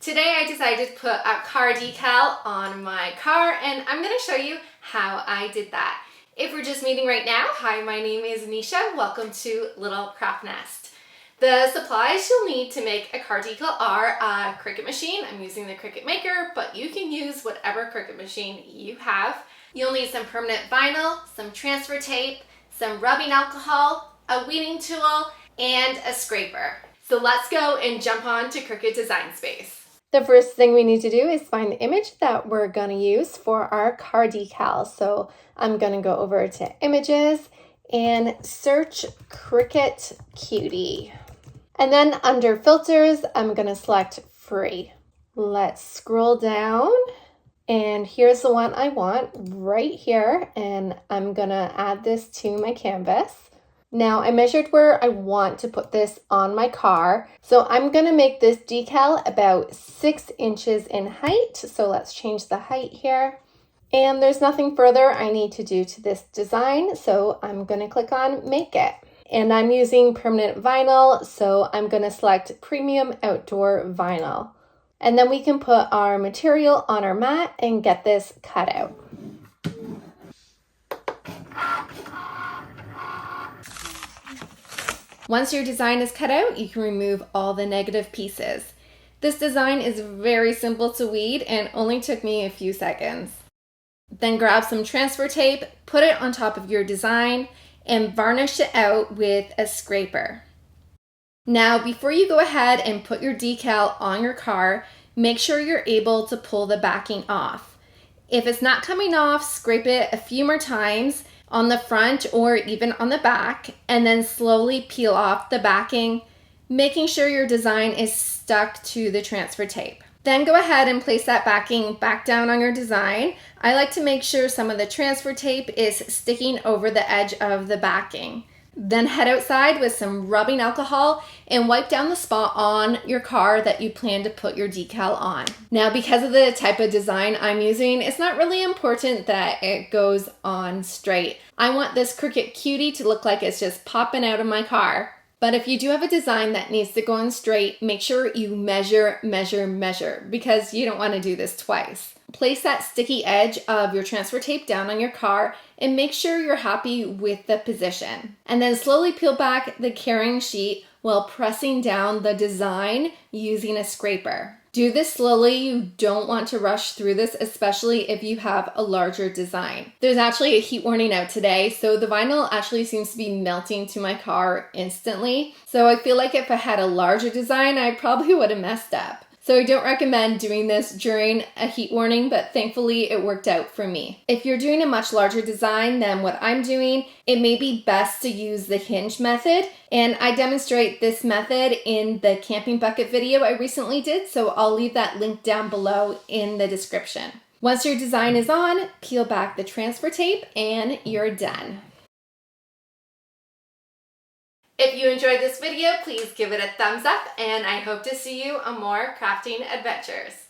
Today I decided to put a car decal on my car and I'm going to show you how I did that. If we're just meeting right now, hi, my name is Nisha. Welcome to Little Craft Nest. The supplies you'll need to make a car decal are a Cricut machine. I'm using the Cricut Maker, but you can use whatever Cricut machine you have. You'll need some permanent vinyl, some transfer tape, some rubbing alcohol, a weeding tool, and a scraper. So let's go and jump on to Cricut Design Space. The first thing we need to do is find the image that we're going to use for our car decal. So I'm going to go over to Images and search Cricut Cutie. And then under Filters, I'm going to select Free. Let's scroll down. And here's the one I want right here. And I'm going to add this to my canvas. Now I measured where I want to put this on my car. So I'm going to make this decal about 6 inches in height. So let's change the height here. And there's nothing further I need to do to this design. So I'm going to click on Make It. And I'm using permanent vinyl. So I'm going to select Premium Outdoor Vinyl. And then we can put our material on our mat and get this cut out. Once your design is cut out, you can remove all the negative pieces. This design is very simple to weed and only took me a few seconds. Then grab some transfer tape, put it on top of your design, and varnish it out with a scraper. Now, before you go ahead and put your decal on your car, make sure you're able to pull the backing off. If it's not coming off, scrape it a few more times on the front or even on the back, and then slowly peel off the backing, making sure your design is stuck to the transfer tape. Then go ahead and place that backing back down on your design. I like to make sure some of the transfer tape is sticking over the edge of the backing. Then head outside with some rubbing alcohol and wipe down the spot on your car that you plan to put your decal on. Now, because of the type of design I'm using, it's not really important that it goes on straight. I want this Cricut Cutie to look like it's just popping out of my car. But if you do have a design that needs to go on straight, make sure you measure, because you don't want to do this twice. Place that sticky edge of your transfer tape down on your car and make sure you're happy with the position. And then slowly peel back the carrying sheet while pressing down the design using a scraper. Do this slowly. You don't want to rush through this, especially if you have a larger design. There's actually a heat warning out today, so the vinyl actually seems to be melting to my car instantly. So I feel like if I had a larger design, I probably would have messed up. So I don't recommend doing this during a heat warning, but thankfully it worked out for me. If you're doing a much larger design than what I'm doing, it may be best to use the hinge method. And I demonstrate this method in the camping bucket video I recently did, so I'll leave that link down below in the description. Once your design is on, peel back the transfer tape and you're done. If you enjoyed this video, please give it a thumbs up, and I hope to see you on more crafting adventures.